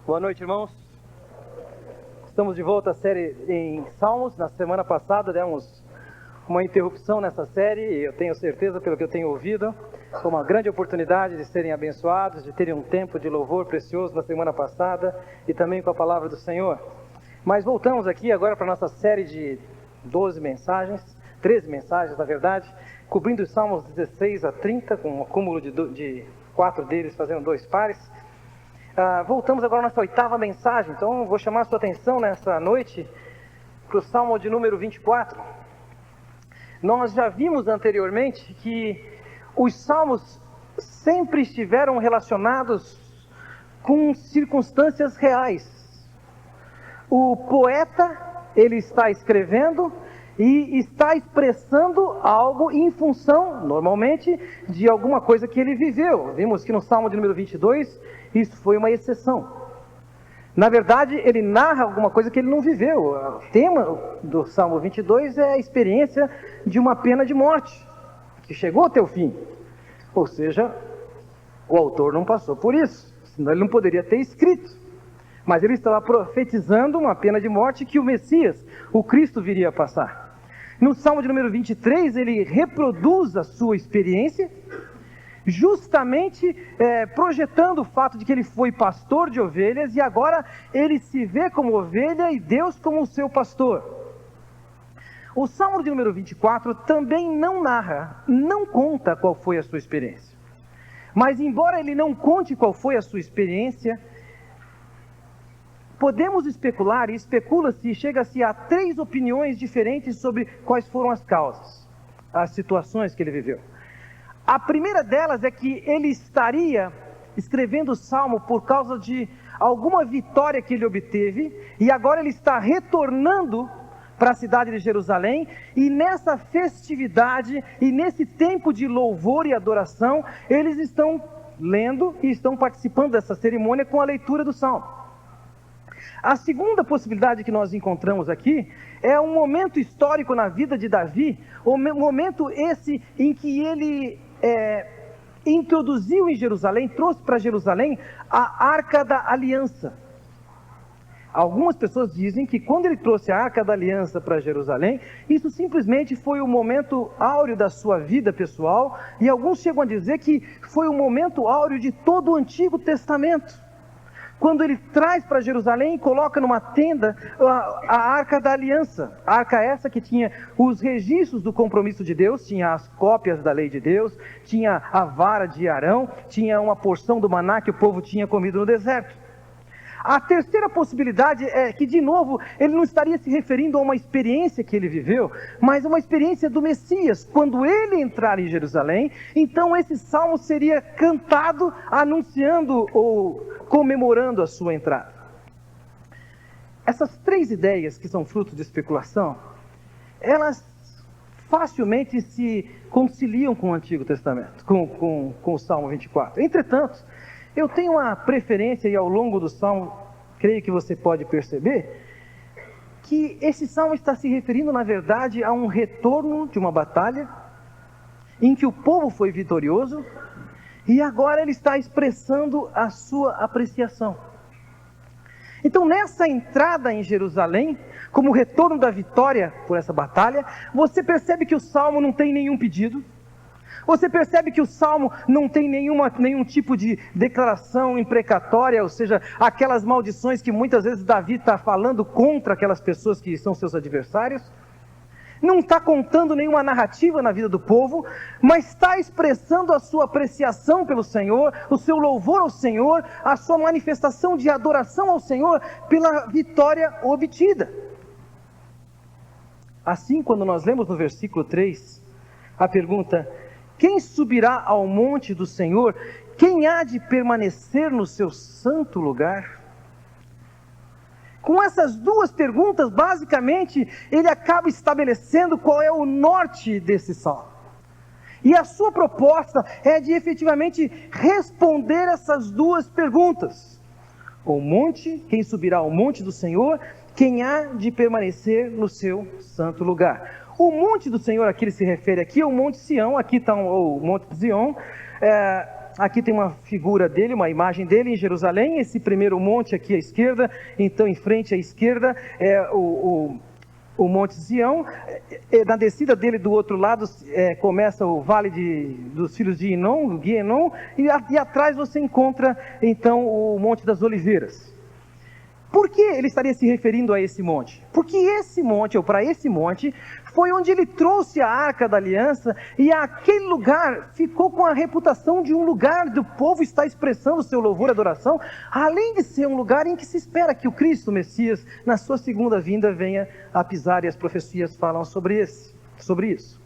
Boa noite, irmãos. Estamos de volta à série em Salmos. Na semana passada demos uma interrupção nessa série e eu tenho certeza, pelo que eu tenho ouvido, foi uma grande oportunidade de serem abençoados, de terem um tempo de louvor precioso na semana passada e também com a palavra do Senhor. Mas voltamos aqui agora para a nossa série de 12 mensagens, 13 mensagens na verdade, cobrindo os Salmos 16 a 30, com um acúmulo de 4 deles fazendo 2 pares. Voltamos agora à nossa 8ª mensagem, então vou chamar a sua atenção nessa noite para o Salmo de número 24. Nós já vimos anteriormente que os Salmos sempre estiveram relacionados com circunstâncias reais. O poeta, ele está escrevendo e está expressando algo em função, normalmente, de alguma coisa que ele viveu. Vimos que no Salmo de número 22, isso foi uma exceção. Na verdade, ele narra alguma coisa que ele não viveu. O tema do Salmo 22 é a experiência de uma pena de morte, que chegou até o fim. Ou seja, o autor não passou por isso, senão ele não poderia ter escrito. Mas ele estava profetizando uma pena de morte que o Messias, o Cristo, viria a passar. No Salmo de número 23, ele reproduz a sua experiência, justamente projetando o fato de que ele foi pastor de ovelhas e agora ele se vê como ovelha e Deus como o seu pastor. O Salmo de número 24 também não narra, não conta qual foi a sua experiência. Mas embora ele não conte qual foi a sua experiência, podemos especular, e especula-se, chega-se a 3 opiniões diferentes sobre quais foram as causas, as situações que ele viveu. A primeira delas é que ele estaria escrevendo o Salmo por causa de alguma vitória que ele obteve, e agora ele está retornando para a cidade de Jerusalém, e nessa festividade, e nesse tempo de louvor e adoração, eles estão lendo e estão participando dessa cerimônia com a leitura do Salmo. A segunda possibilidade que nós encontramos aqui é um momento histórico na vida de Davi, um momento esse em que ele introduziu em Jerusalém, trouxe para Jerusalém a Arca da Aliança. Algumas pessoas dizem que quando ele trouxe a Arca da Aliança para Jerusalém, isso simplesmente foi o momento áureo da sua vida pessoal, e alguns chegam a dizer que foi o momento áureo de todo o Antigo Testamento. Quando ele traz para Jerusalém e coloca numa tenda a Arca da Aliança. A arca essa que tinha os registros do compromisso de Deus, tinha as cópias da lei de Deus, tinha a vara de Arão, tinha uma porção do maná que o povo tinha comido no deserto. A terceira possibilidade é que, de novo, ele não estaria se referindo a uma experiência que ele viveu, mas a uma experiência do Messias. Quando ele entrar em Jerusalém, então esse salmo seria cantado anunciando ou comemorando a sua entrada. Essas 3 ideias que são fruto de especulação, elas facilmente se conciliam com o Antigo Testamento, com o Salmo 24. Entretanto, eu tenho uma preferência, e ao longo do Salmo, creio que você pode perceber, que esse Salmo está se referindo, na verdade, a um retorno de uma batalha, em que o povo foi vitorioso, e agora ele está expressando a sua apreciação. Então, nessa entrada em Jerusalém, como retorno da vitória por essa batalha, você percebe que o Salmo não tem nenhum pedido. Você percebe que o Salmo não tem nenhum tipo de declaração imprecatória, ou seja, aquelas maldições que muitas vezes Davi está falando contra aquelas pessoas que são seus adversários. Não está contando nenhuma narrativa na vida do povo, mas está expressando a sua apreciação pelo Senhor, o seu louvor ao Senhor, a sua manifestação de adoração ao Senhor pela vitória obtida. Assim, quando nós lemos no versículo 3, a pergunta: quem subirá ao monte do Senhor? Quem há de permanecer no seu santo lugar? Com essas 2 perguntas, basicamente, ele acaba estabelecendo qual é o norte desse salmo. E a sua proposta é de efetivamente responder essas 2 perguntas. O monte, quem subirá ao monte do Senhor? Quem há de permanecer no seu santo lugar? O monte do Senhor a que ele se refere aqui é o Monte Sião, aqui está o Monte de Zion, aqui tem uma figura dele, uma imagem dele em Jerusalém, esse primeiro monte aqui à esquerda, então em frente à esquerda é o Monte Sião, na descida dele do outro lado começa o vale dos filhos de Inom, Guienon, e atrás você encontra então o Monte das Oliveiras. Por que ele estaria se referindo a esse monte? Porque esse monte, ou para esse monte, foi onde ele trouxe a Arca da Aliança, e aquele lugar ficou com a reputação de um lugar do povo estar expressando seu louvor e adoração, além de ser um lugar em que se espera que o Cristo, o Messias, na sua segunda vinda, venha a pisar, e as profecias falam sobre isso.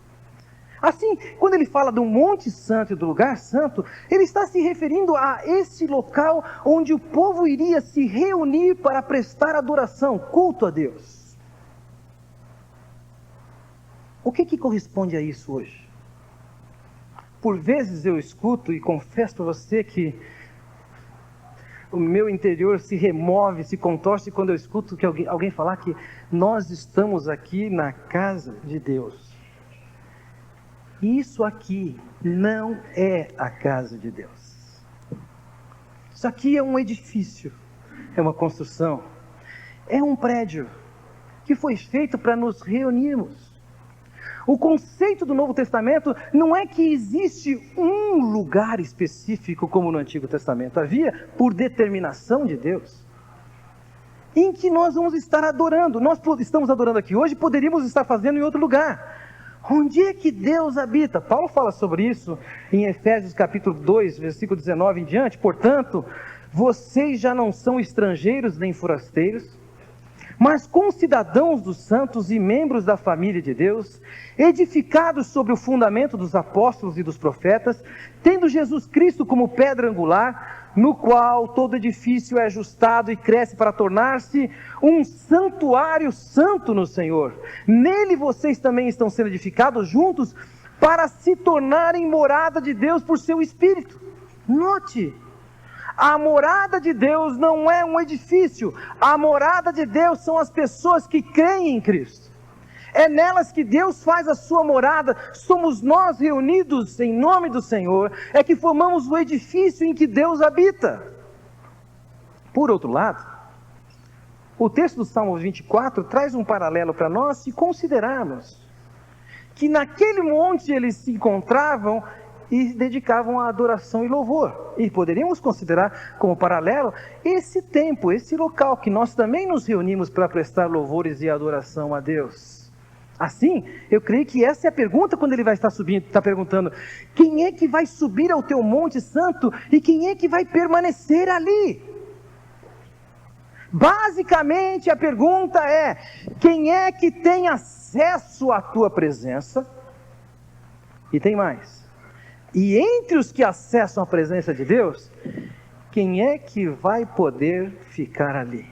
Assim, quando ele fala do Monte Santo e do lugar santo, ele está se referindo a esse local onde o povo iria se reunir para prestar adoração, culto a Deus. O que corresponde a isso hoje? Por vezes eu escuto e confesso para você que o meu interior se remove, se contorce quando eu escuto que alguém falar que nós estamos aqui na casa de Deus. Isso aqui não é a casa de Deus. Isso aqui é um edifício, é uma construção, é um prédio que foi feito para nos reunirmos. O conceito do Novo Testamento não é que existe um lugar específico como no Antigo Testamento. Havia, por determinação de Deus, em que nós vamos estar adorando. Nós estamos adorando aqui hoje, poderíamos estar fazendo em outro lugar. Onde é que Deus habita? Paulo fala sobre isso em Efésios capítulo 2, versículo 19 em diante. Portanto, vocês já não são estrangeiros nem forasteiros, mas concidadãos dos santos e membros da família de Deus, edificados sobre o fundamento dos apóstolos e dos profetas, tendo Jesus Cristo como pedra angular, no qual todo edifício é ajustado e cresce para tornar-se um santuário santo no Senhor. Nele vocês também estão sendo edificados juntos para se tornarem morada de Deus por seu Espírito. Note, a morada de Deus não é um edifício, a morada de Deus são as pessoas que creem em Cristo. É nelas que Deus faz a sua morada, somos nós reunidos em nome do Senhor, é que formamos o edifício em que Deus habita. Por outro lado, o texto do Salmo 24 traz um paralelo para nós se considerarmos que naquele monte eles se encontravam e dedicavam a adoração e louvor. E poderíamos considerar como paralelo esse tempo, esse local que nós também nos reunimos para prestar louvores e adoração a Deus. Assim, eu creio que essa é a pergunta quando ele vai estar subindo, está perguntando: quem é que vai subir ao teu monte santo e quem é que vai permanecer ali? Basicamente a pergunta é: quem é que tem acesso à tua presença? E tem mais: e entre os que acessam a presença de Deus, quem é que vai poder ficar ali?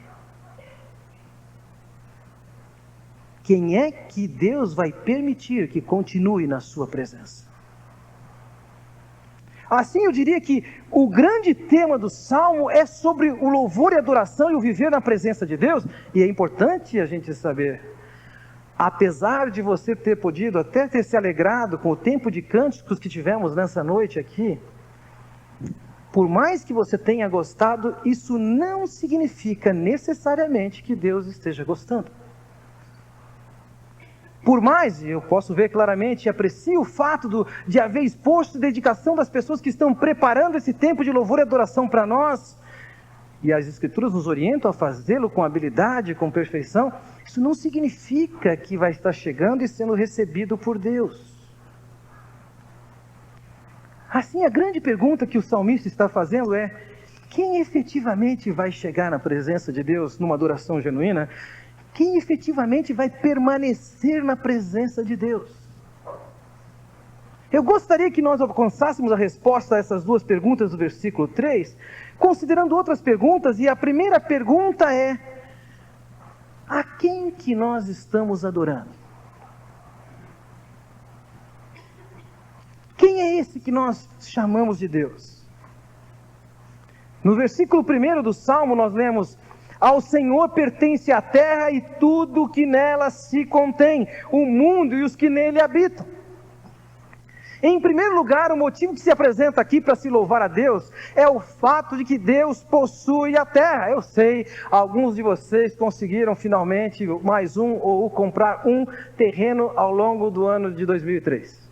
Quem é que Deus vai permitir que continue na sua presença? Assim eu diria que o grande tema do Salmo é sobre o louvor e adoração e o viver na presença de Deus. E é importante a gente saber, apesar de você ter podido até ter se alegrado com o tempo de cânticos que tivemos nessa noite aqui, por mais que você tenha gostado, isso não significa necessariamente que Deus esteja gostando. Por mais, eu posso ver claramente e aprecio o fato de haver exposto a dedicação das pessoas que estão preparando esse tempo de louvor e adoração para nós, e as Escrituras nos orientam a fazê-lo com habilidade, com perfeição, isso não significa que vai estar chegando e sendo recebido por Deus. Assim, a grande pergunta que o salmista está fazendo é: quem efetivamente vai chegar na presença de Deus numa adoração genuína? Quem efetivamente vai permanecer na presença de Deus? Eu gostaria que nós alcançássemos a resposta a essas duas perguntas do versículo 3, considerando outras perguntas, e a primeira pergunta é: a quem que nós estamos adorando? Quem é esse que nós chamamos de Deus? No versículo 1 do Salmo nós lemos: ao Senhor pertence a terra e tudo que nela se contém, o mundo e os que nele habitam. Em primeiro lugar, o motivo que se apresenta aqui para se louvar a Deus é o fato de que Deus possui a terra. Eu sei, alguns de vocês conseguiram finalmente mais um ou comprar um terreno ao longo do ano de 2003.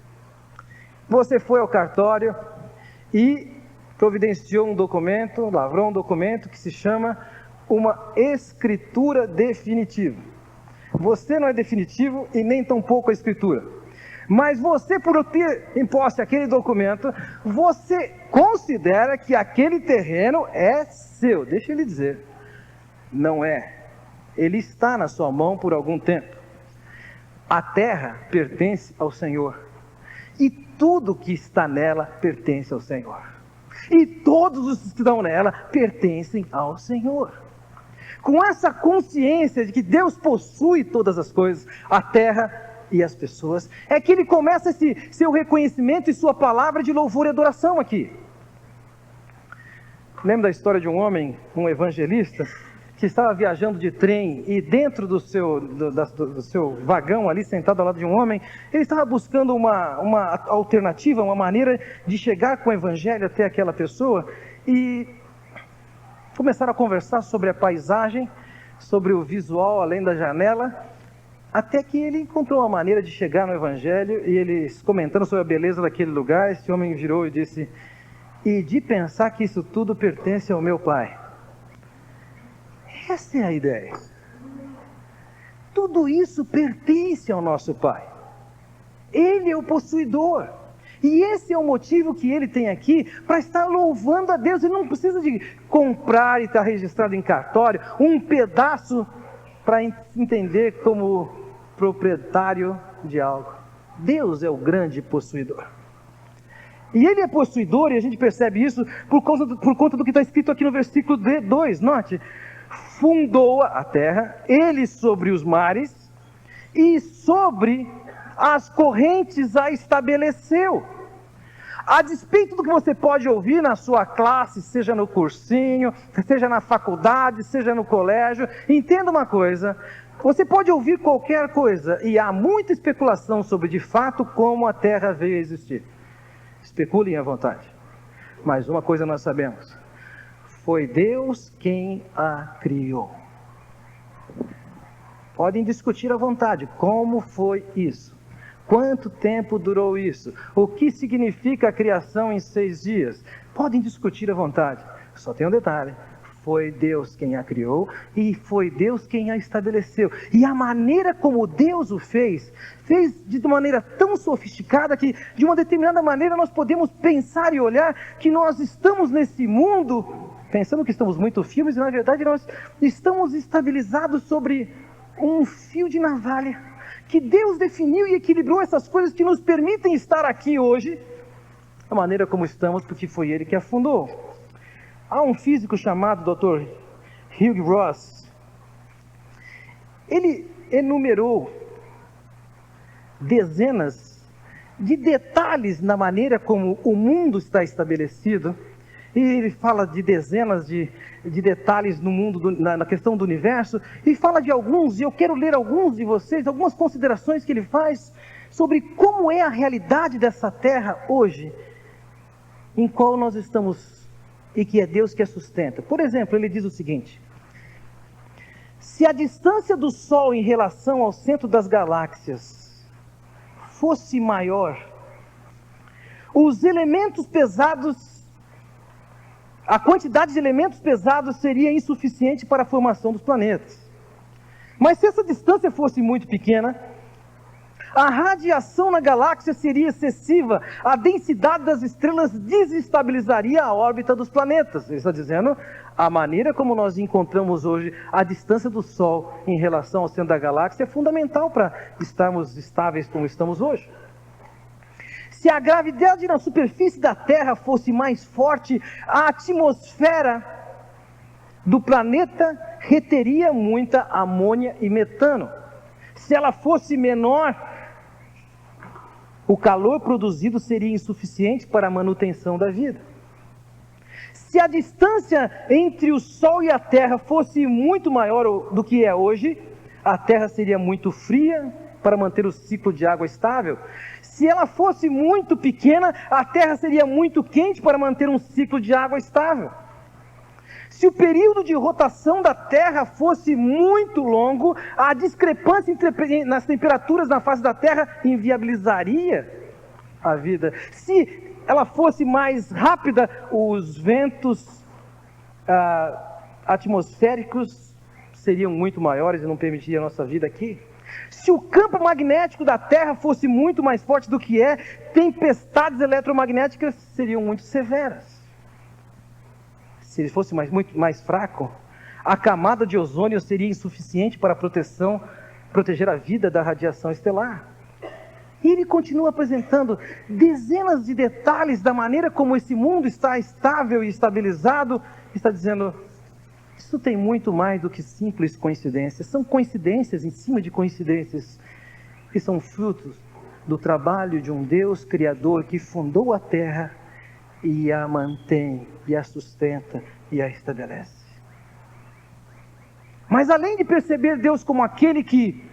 Você foi ao cartório e providenciou um documento, lavrou um documento que se chama uma escritura definitiva. Você não é definitivo e nem tampouco a escritura. Mas você, por ter em posse aquele documento, você considera que aquele terreno é seu. Deixa eu lhe dizer, não é. Ele está na sua mão por algum tempo. A terra pertence ao Senhor. E tudo que está nela pertence ao Senhor. E todos os que estão nela pertencem ao Senhor. Com essa consciência de que Deus possui todas as coisas, a terra e as pessoas, é que ele começa esse seu reconhecimento e sua palavra de louvor e adoração aqui. Lembra da história de um homem, um evangelista, que estava viajando de trem e dentro do seu vagão ali, sentado ao lado de um homem, ele estava buscando uma alternativa, uma maneira de chegar com o evangelho até aquela pessoa, e começaram a conversar sobre a paisagem, sobre o visual além da janela, até que ele encontrou uma maneira de chegar no evangelho, e eles comentando sobre a beleza daquele lugar, esse homem virou e disse: e de pensar que isso tudo pertence ao meu pai. Essa é a ideia. Tudo isso pertence ao nosso pai. Ele é o possuidor. E esse é o motivo que ele tem aqui para estar louvando a Deus. Ele não precisa de comprar e estar registrado em cartório um pedaço para entender como proprietário de algo. Deus é o grande possuidor. E ele é possuidor, e a gente percebe isso por conta do que está escrito aqui no versículo 2. Note: fundou a terra, ele sobre os mares, e sobre as correntes a estabeleceu. A despeito do que você pode ouvir na sua classe, seja no cursinho, seja na faculdade, seja no colégio, entenda uma coisa: você pode ouvir qualquer coisa, e há muita especulação sobre de fato como a terra veio a existir. Especulem à vontade, mas uma coisa nós sabemos: foi Deus quem a criou. Podem discutir à vontade como foi isso, quanto tempo durou isso, o que significa a criação em 6 dias. Podem discutir à vontade, só tem um detalhe: foi Deus quem a criou e foi Deus quem a estabeleceu. E a maneira como Deus o fez de maneira tão sofisticada que, de uma determinada maneira, nós podemos pensar e olhar que nós estamos nesse mundo pensando que estamos muito firmes, e na verdade nós estamos estabilizados sobre um fio de navalha, que Deus definiu e equilibrou essas coisas que nos permitem estar aqui hoje, da maneira como estamos, porque foi Ele que a fundou. Há um físico chamado Dr. Hugh Ross. Ele enumerou dezenas de detalhes na maneira como o mundo está estabelecido, e ele fala de dezenas de detalhes no mundo, na questão do universo, e fala de alguns, e eu quero ler alguns de vocês, algumas considerações que ele faz sobre como é a realidade dessa terra hoje, em qual nós estamos, e que é Deus que a sustenta. Por exemplo, ele diz o seguinte: se a distância do Sol em relação ao centro das galáxias fosse maior, os elementos pesados, a quantidade de elementos pesados seria insuficiente para a formação dos planetas. Mas se essa distância fosse muito pequena, a radiação na galáxia seria excessiva, a densidade das estrelas desestabilizaria a órbita dos planetas. Ele está dizendo, a maneira como nós encontramos hoje a distância do Sol em relação ao centro da galáxia é fundamental para estarmos estáveis como estamos hoje. Se a gravidade na superfície da Terra fosse mais forte, a atmosfera do planeta reteria muita amônia e metano. Se ela fosse menor, o calor produzido seria insuficiente para a manutenção da vida. Se a distância entre o Sol e a Terra fosse muito maior do que é hoje, a Terra seria muito fria para manter o ciclo de água estável. Se ela fosse muito pequena, a Terra seria muito quente para manter um ciclo de água estável. Se o período de rotação da Terra fosse muito longo, a discrepância nas temperaturas na face da Terra inviabilizaria a vida. Se ela fosse mais rápida, os ventos atmosféricos seriam muito maiores e não permitiriam a nossa vida aqui. Se o campo magnético da Terra fosse muito mais forte do que é, tempestades eletromagnéticas seriam muito severas. Se ele fosse muito mais fraco, a camada de ozônio seria insuficiente para proteger a vida da radiação estelar. E ele continua apresentando dezenas de detalhes da maneira como esse mundo está estável e estabilizado. Está dizendo, isso tem muito mais do que simples coincidências. São coincidências em cima de coincidências, que são frutos do trabalho de um Deus Criador que fundou a Terra e a mantém, e a sustenta, e a estabelece. Mas além de perceber Deus como aquele que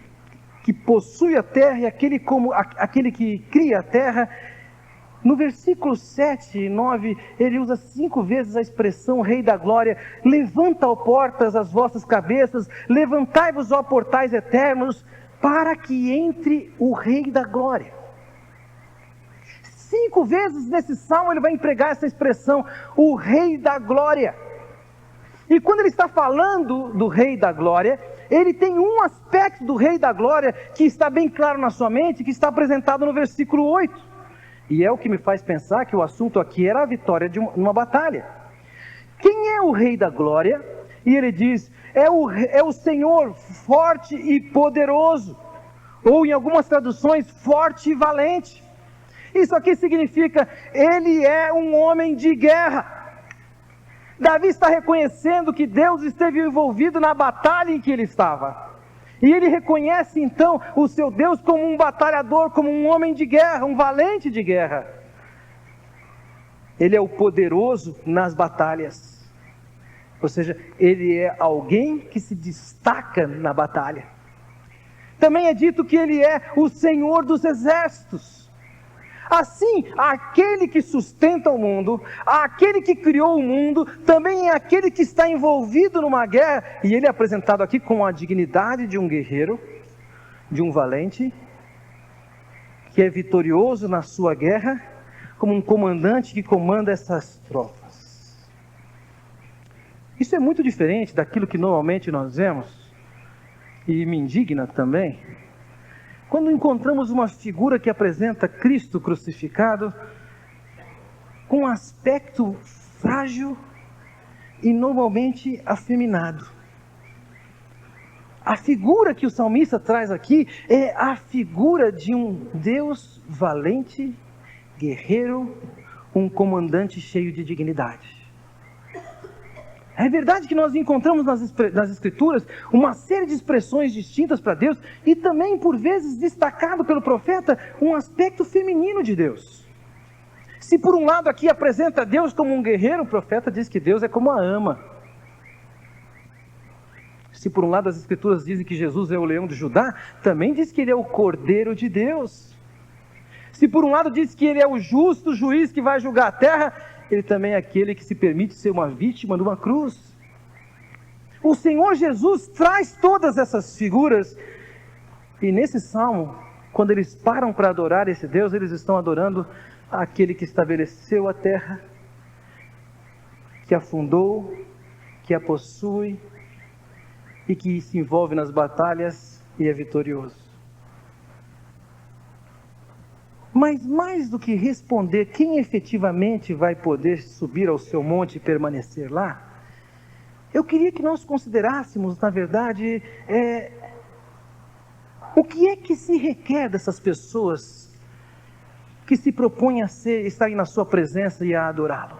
possui a terra e aquele que cria a terra, no versículo 7 e 9, ele usa 5 vezes a expressão Rei da Glória. Levanta, ó portas, as vossas cabeças, levantai-vos, ó portais eternos, para que entre o Rei da Glória. 5 vezes nesse salmo ele vai empregar essa expressão, o Rei da Glória. E quando ele está falando do Rei da Glória, ele tem um aspecto do Rei da Glória que está bem claro na sua mente, que está apresentado no versículo 8. E é o que me faz pensar que o assunto aqui era a vitória de uma batalha. Quem é o Rei da Glória? E ele diz, é o Senhor forte e poderoso. Ou em algumas traduções, forte e valente. Isso aqui significa, ele é um homem de guerra. Davi está reconhecendo que Deus esteve envolvido na batalha em que ele estava. E ele reconhece então o seu Deus como um batalhador, como um homem de guerra, um valente de guerra. Ele é o poderoso nas batalhas. Ou seja, ele é alguém que se destaca na batalha. Também é dito que ele é o Senhor dos exércitos. Assim, aquele que sustenta o mundo, aquele que criou o mundo, também é aquele que está envolvido numa guerra, e ele é apresentado aqui com a dignidade de um guerreiro, de um valente, que é vitorioso na sua guerra, como um comandante que comanda essas tropas. Isso é muito diferente daquilo que normalmente nós vemos, e me indigna também, quando encontramos uma figura que apresenta Cristo crucificado com um aspecto frágil e normalmente afeminado. A figura que o salmista traz aqui é a figura de um Deus valente, guerreiro, um comandante cheio de dignidade. É verdade que nós encontramos nas Escrituras uma série de expressões distintas para Deus e também, por vezes, destacado pelo profeta, um aspecto feminino de Deus. Se por um lado aqui apresenta Deus como um guerreiro, o profeta diz que Deus é como a ama. Se por um lado as Escrituras dizem que Jesus é o leão de Judá, também diz que ele é o Cordeiro de Deus. Se por um lado diz que ele é o justo juiz que vai julgar a terra, ele também é aquele que se permite ser uma vítima de uma cruz. O Senhor Jesus traz todas essas figuras, e nesse salmo, quando eles param para adorar esse Deus, eles estão adorando aquele que estabeleceu a terra, que a fundou, que a possui, e que se envolve nas batalhas e é vitorioso. Mas mais do que responder quem efetivamente vai poder subir ao seu monte e permanecer lá, eu queria que nós considerássemos, na verdade, o que é que se requer dessas pessoas que se propõem a estarem na sua presença e a adorá-lo.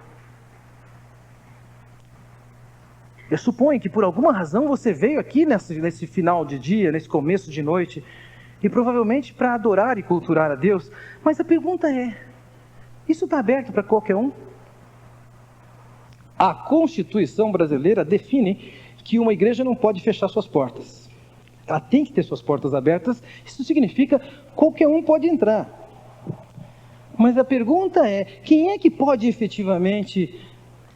Eu suponho que por alguma razão você veio aqui nesse final de dia, nesse começo de noite, e provavelmente para adorar e cultuar a Deus, mas a pergunta é, isso está aberto para qualquer um? A Constituição brasileira define que uma igreja não pode fechar suas portas. Ela tem que ter suas portas abertas, isso significa que qualquer um pode entrar. Mas a pergunta é, quem é que pode efetivamente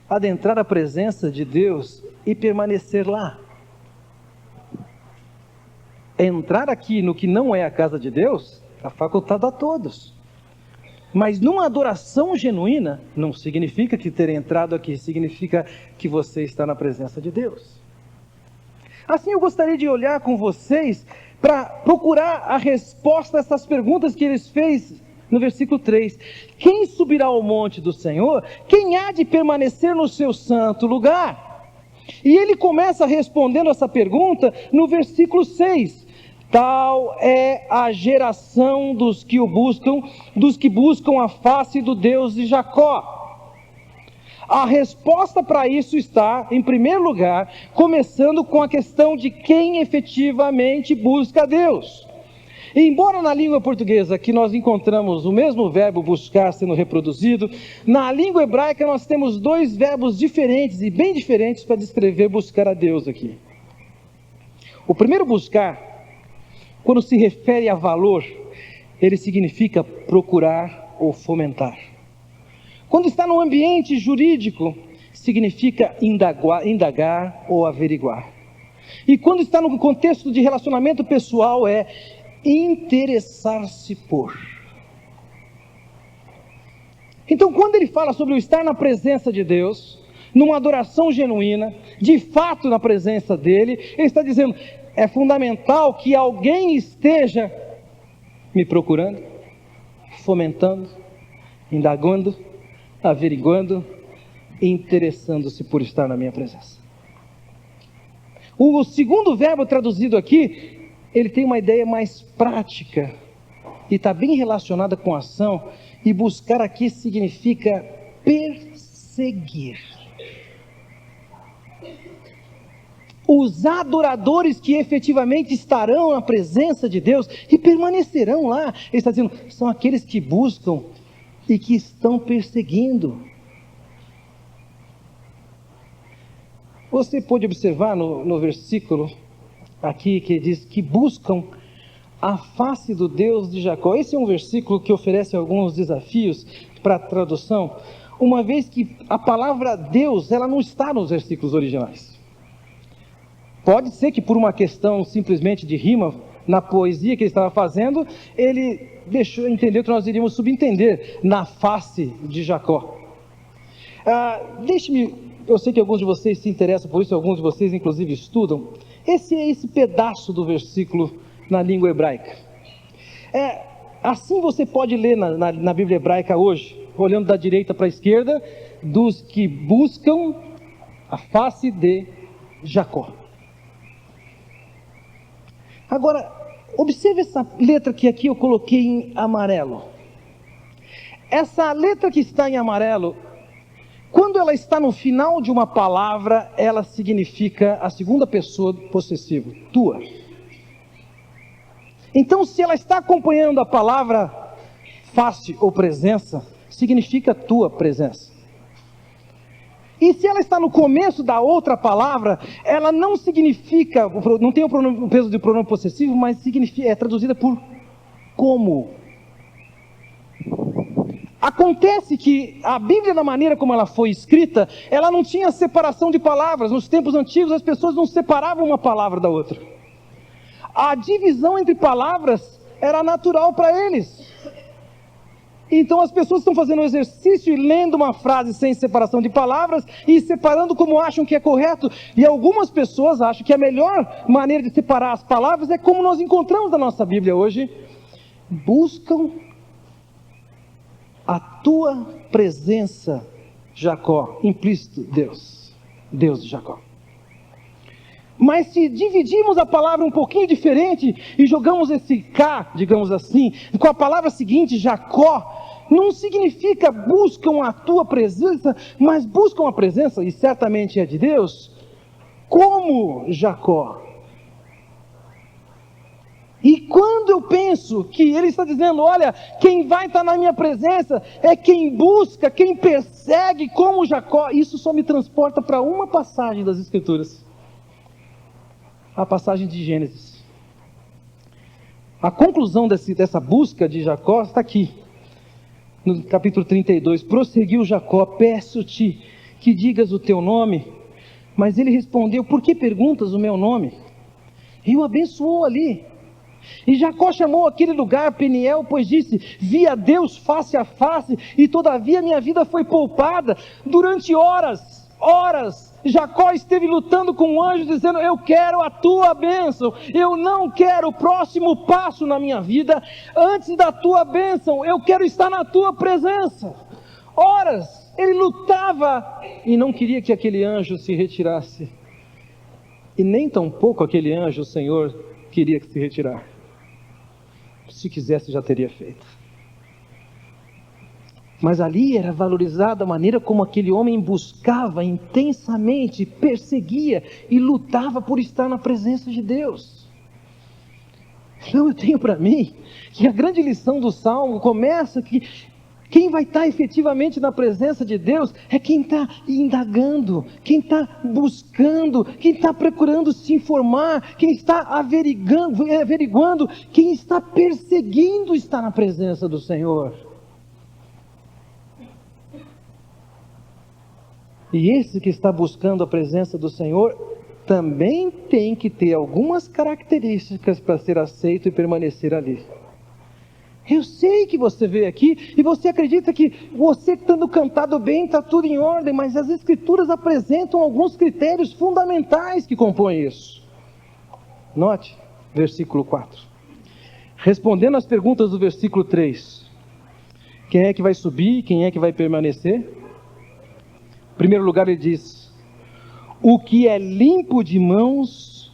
adentrar a presença de Deus e permanecer lá? Entrar aqui no que não é a casa de Deus, está facultado a todos. Mas numa adoração genuína, não significa que ter entrado aqui, significa que você está na presença de Deus. Assim eu gostaria de olhar com vocês para procurar a resposta a essas perguntas que eles fez no versículo 3. Quem subirá ao monte do Senhor? Quem há de permanecer no seu santo lugar? E ele começa respondendo essa pergunta no versículo 6. Tal é a geração dos que buscam a face do Deus de Jacó. A resposta para isso está, em primeiro lugar, começando com a questão de quem efetivamente busca a Deus. E embora na língua portuguesa aqui nós encontramos o mesmo verbo buscar sendo reproduzido, na língua hebraica nós temos dois verbos diferentes e bem diferentes para descrever buscar a Deus aqui. O primeiro buscar, quando se refere a valor, ele significa procurar ou fomentar. Quando está no ambiente jurídico, significa indagar ou averiguar. E quando está no contexto de relacionamento pessoal, é interessar-se por. Então, quando ele fala sobre o estar na presença de Deus, numa adoração genuína, de fato na presença dele, ele está dizendo, é fundamental que alguém esteja me procurando, fomentando, indagando, averiguando, interessando-se por estar na minha presença. O segundo verbo traduzido aqui, ele tem uma ideia mais prática e está bem relacionada com a ação, e buscar aqui significa perseguir. Os adoradores que efetivamente estarão na presença de Deus e permanecerão lá, ele está dizendo, são aqueles que buscam e que estão perseguindo. Você pode observar no versículo aqui que diz que buscam a face do Deus de Jacó. Esse é um versículo que oferece alguns desafios para a tradução, uma vez que a palavra Deus, ela não está nos versículos originais. Pode ser que por uma questão simplesmente de rima, na poesia que ele estava fazendo, ele entendeu que nós iríamos subentender na face de Jacó. Eu sei que alguns de vocês se interessam por isso, alguns de vocês inclusive estudam. Esse pedaço do versículo na língua hebraica. Assim você pode ler na Bíblia hebraica hoje, olhando da direita para a esquerda, dos que buscam a face de Jacó. Agora, observe essa letra que aqui eu coloquei em amarelo. Essa letra que está em amarelo, quando ela está no final de uma palavra, ela significa a segunda pessoa do possessivo, tua. Então, se ela está acompanhando a palavra face ou presença, significa tua presença. E se ela está no começo da outra palavra, ela não significa, não tem o peso de pronome possessivo, mas é traduzida por como. Acontece que a Bíblia, da maneira como ela foi escrita, ela não tinha separação de palavras. Nos tempos antigos, as pessoas não separavam uma palavra da outra. A divisão entre palavras era natural para eles. Então as pessoas estão fazendo um exercício e lendo uma frase sem separação de palavras e separando como acham que é correto. E algumas pessoas acham que a melhor maneira de separar as palavras é como nós encontramos na nossa Bíblia hoje. Buscam a tua presença, Jacó, implícito Deus de Jacó. Mas se dividirmos a palavra um pouquinho diferente e jogamos esse K, digamos assim, com a palavra seguinte, Jacó, não significa buscam a tua presença, mas buscam a presença, e certamente é de Deus, como Jacó. E quando eu penso que ele está dizendo, olha, quem vai estar na minha presença é quem busca, quem persegue como Jacó, isso só me transporta para uma passagem das Escrituras. A passagem de Gênesis. A conclusão dessa busca de Jacó está aqui. no capítulo 32, prosseguiu Jacó: peço-te que digas o teu nome. Mas ele respondeu: por que perguntas o meu nome? E o abençoou ali. E Jacó chamou aquele lugar Peniel, pois disse: vi a Deus face a face, e todavia minha vida foi poupada. Durante horas, Jacó esteve lutando com o anjo, dizendo: eu quero a tua bênção, eu não quero o próximo passo na minha vida, antes da tua bênção, eu quero estar na tua presença. Horas, ele lutava, e não queria que aquele anjo se retirasse, e nem tampouco aquele anjo, o Senhor, queria que se retirar. Se quisesse, já teria feito. Mas ali era valorizada a maneira como aquele homem buscava intensamente, perseguia e lutava por estar na presença de Deus. Então eu tenho para mim que a grande lição do Salmo começa que quem vai estar efetivamente na presença de Deus é quem está indagando, quem está buscando, quem está procurando se informar, quem está averiguando, quem está perseguindo estar na presença do Senhor. E esse que está buscando a presença do Senhor também tem que ter algumas características para ser aceito e permanecer ali. Eu sei que você veio aqui e você acredita que você estando cantado bem, está tudo em ordem, mas as Escrituras apresentam alguns critérios fundamentais que compõem isso. Note, versículo 4. Respondendo às perguntas do versículo 3. Quem é que vai subir? Quem é que vai permanecer? Em primeiro lugar ele diz: o que é limpo de mãos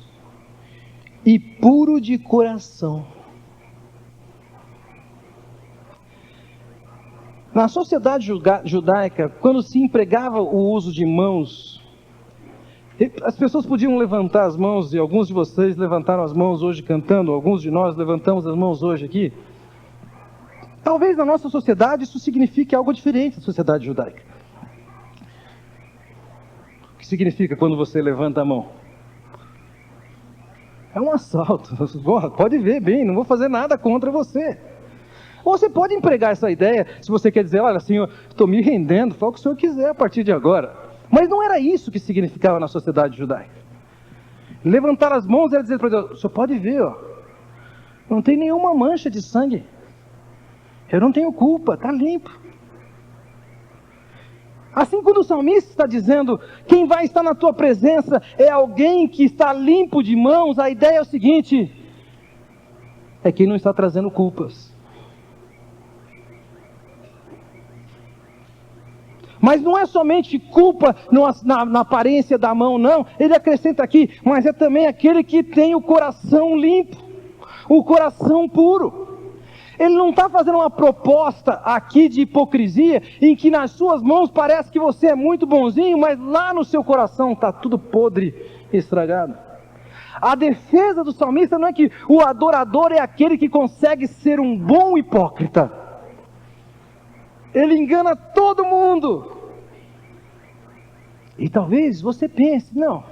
e puro de coração. Na sociedade judaica, quando se empregava o uso de mãos, as pessoas podiam levantar as mãos, e alguns de vocês levantaram as mãos hoje cantando, alguns de nós levantamos as mãos hoje aqui. Talvez na nossa sociedade isso signifique algo diferente da sociedade judaica. O que significa quando você levanta a mão? É um assalto. Pode ver bem, não vou fazer nada contra você. Ou você pode empregar essa ideia, se você quer dizer: olha, Senhor, estou me rendendo, fala o que o Senhor quiser a partir de agora. Mas não era isso que significava na sociedade judaica. Levantar as mãos era dizer para Deus: o Senhor pode ver, ó, não tem nenhuma mancha de sangue, eu não tenho culpa, está limpo. Assim, quando o salmista está dizendo: quem vai estar na tua presença é alguém que está limpo de mãos, a ideia é o seguinte: é quem não está trazendo culpas. Mas não é somente culpa na aparência da mão, não. Ele acrescenta aqui: mas é também aquele que tem o coração limpo, o coração puro. Ele não está fazendo uma proposta aqui de hipocrisia, em que nas suas mãos parece que você é muito bonzinho, mas lá no seu coração está tudo podre e estragado. A defesa do salmista não é que o adorador é aquele que consegue ser um bom hipócrita. Ele engana todo mundo. E talvez você pense: não,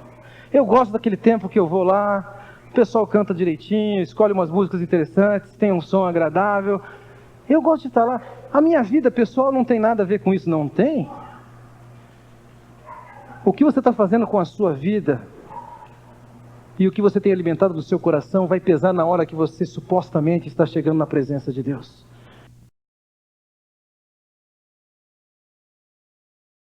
eu gosto daquele tempo que eu vou lá, o pessoal canta direitinho, escolhe umas músicas interessantes, tem um som agradável, eu gosto de estar lá. A minha vida pessoal não tem nada a ver com isso. Não tem? O que você está fazendo com a sua vida e o que você tem alimentado no seu coração vai pesar na hora que você supostamente está chegando na presença de Deus.